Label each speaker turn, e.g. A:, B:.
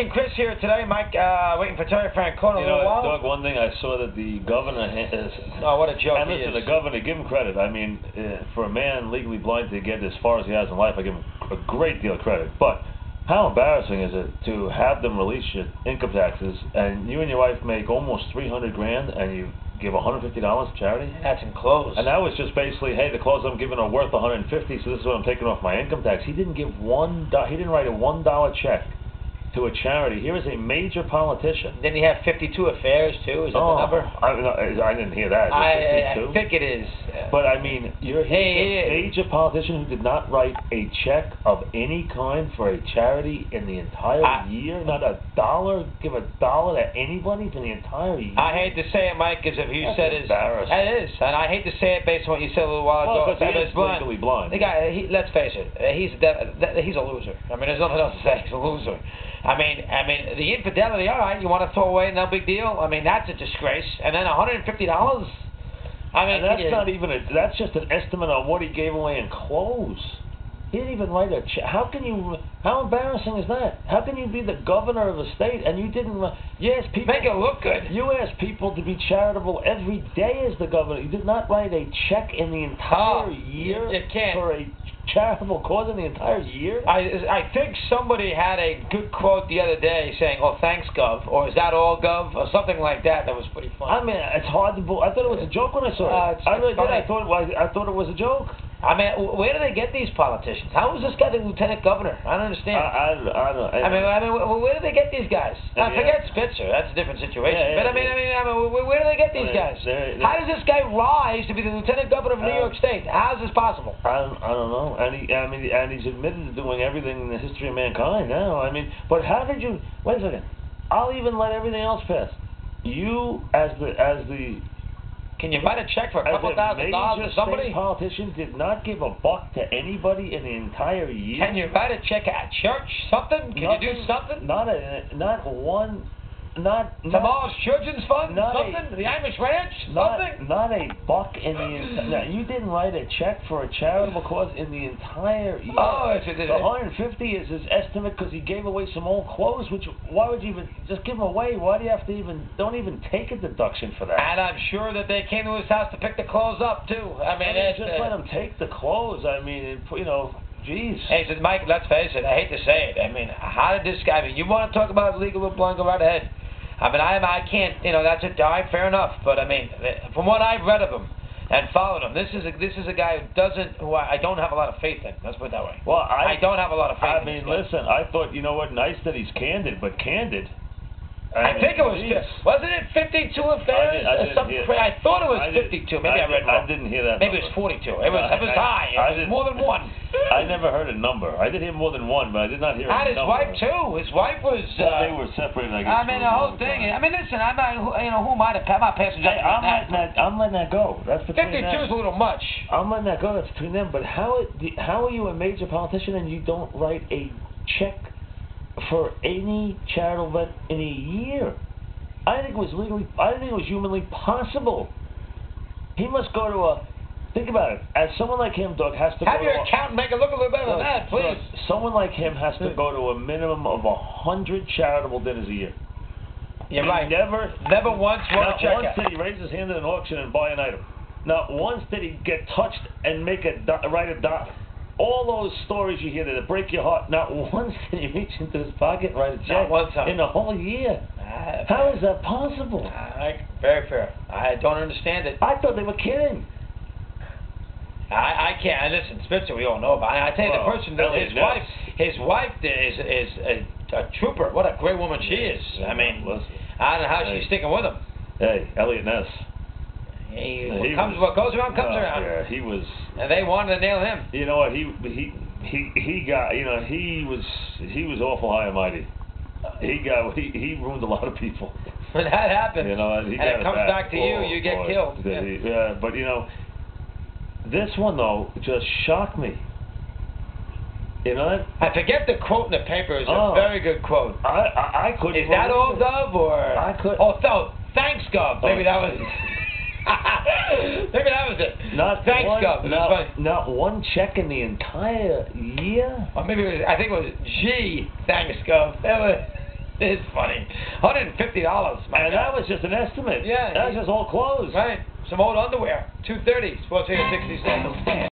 A: and Chris here today. Mike, waiting for Terry Francona.
B: You know, Doug, one thing I saw that the governor has...
A: Oh, what a joke
B: and listen, the governor, give him credit. I mean, for a man legally blind to get as far as he has in life, I give him a great deal of credit. But how embarrassing is it to have them release your income taxes, and you and your wife make almost $300,000, and you give $150 to charity?
A: That's in clothes.
B: And that was just basically, hey, the clothes I'm giving are worth $150, so this is what I'm taking off my income tax. He didn't give he didn't write a $1 check to a charity. Here is a major politician.
A: Didn't he have 52 affairs too? Is that the number?
B: I didn't hear that.
A: I think it is.
B: But I mean, you're a major politician who did not write a check of any kind for a charity in the entire year. Not a dollar. Give a dollar to anybody for the entire year.
A: I hate to say it, Mike, because if you said it, it is, and I hate to say it based on what you said a little while ago.
B: Because he is legally blind.
A: The guy, let's face it, he's a loser. I mean, there's nothing else to say. He's a loser. I mean, the infidelity, all right, you want to throw away, no big deal. I mean, that's a disgrace. And then $150? I mean,
B: and that's not even that's just an estimate on what he gave away in clothes. He didn't even write a check. How embarrassing is that? How can you be the governor of a state and you didn't, people.
A: Make it look good.
B: You ask people to be charitable every day as the governor. You did not write a check in the entire year for a charitable cause in the entire year?
A: I think somebody had a good quote the other day saying, "Oh, thanks, Gov," or "Is that all, Gov?" or something like that. That was pretty funny.
B: I mean, it's hard to believe. I thought it was a joke when I saw it. I really did. I thought it was a joke.
A: I mean, where do they get these politicians? How is this guy the lieutenant governor? I don't understand.
B: I don't.
A: I mean, where do they get these guys? Forget Spitzer. That's a different situation. But I mean, where do they get these guys? How does this guy rise to be the lieutenant governor of New York State? How is this possible?
B: I don't know. And he's admitted to doing everything in the history of mankind now. I mean, but how did you? Wait a second. I'll even let everything else pass. You, as the
A: can you write a check for a couple $1,000 to somebody?
B: State politician did not give a buck to anybody in the entire year.
A: Can you write a check at church? Something? Can you do something?
B: Not one.
A: Tomorrow's Children's Fund? Something? The Amish Ranch? Something?
B: Not a buck in the entire... You didn't write a check for a charitable cause in the entire year.
A: Oh,
B: the 150 is his estimate because he gave away some old clothes, which, why would you even... Just give them away. Why do you have to even... Don't even take a deduction for that.
A: And I'm sure that they came to his house to pick the clothes up, too. I mean,
B: just let them take the clothes. I mean, you know... Jeez.
A: Hey, said Mike, let's face it. I hate to say it. I mean, how did this guy... I mean, you want to talk about legal blind, go right ahead. I mean, I can't, that's a die, fair enough. But I mean, from what I've read of him and followed him, this is a guy who I don't have a lot of faith in. Let's put it that way.
B: Well,
A: I don't have a lot of faith.
B: I mean, listen, I thought, you know what, nice that he's candid, but candid.
A: I think it was, wasn't it 52 affairs? I thought it was 52. Maybe I read wrong.
B: I didn't hear that.
A: Maybe it was 42. It was high. It was more than one.
B: I never heard a number. I did hear more than one, but I did not hear a number.
A: And his wife too. His wife was.
B: They were separated, I guess.
A: I mean, the whole thing. I mean, listen. I'm not. Who am I to? I'm not passing judgment on that.
B: I'm letting that go. That's between
A: 52
B: them.
A: is a little much.
B: I'm letting that go. That's between them. But how are you a major politician and you don't write a check for any charitable event in a year? I think it was humanly possible. He must go to a... Think about it. As someone like him, Doug, has to
A: have your accountant make it look a little better than that, please.
B: Someone like him has to go to a minimum of 100 charitable dinners a year.
A: You're right.
B: Never
A: once wrote a check.
B: Not once did he raise his hand at an auction and buy an item. Not once did he get touched and write a dot. All those stories you hear that break your heart, not once did he reach into his pocket and write a check.
A: Not one time.
B: In the whole year. How is that possible?
A: Very fair. I don't understand it.
B: I thought they were kidding.
A: I can't. Listen, Spitzer, we all know about it. I tell you, the person, his wife is a trooper. What a great woman she is. I mean, I don't know how she's sticking with him.
B: Hey, Elliot Ness.
A: What goes around comes around.
B: Yeah, he was.
A: And they wanted to nail him.
B: You know what? He got. You know, he was awful high and mighty. He ruined a lot of people.
A: When that happens,
B: you know,
A: and it comes back to you, you get killed.
B: Yeah, but you know, this one though just shocked me. You know,
A: I forget the quote in the paper. It's a very good quote.
B: I couldn't.
A: Is that all, Gov, or?
B: I could.
A: Oh, thanks, Gov. Maybe that was. Maybe that was it. Thanks, Gov.
B: Not one check in the entire year.
A: Or maybe it was. I think it was G. Thanks, Gov. It's funny. $150, man.
B: And that was just an estimate.
A: Yeah.
B: That was just all clothes.
A: Right. Some old underwear. $230. Sports here at 60 cents.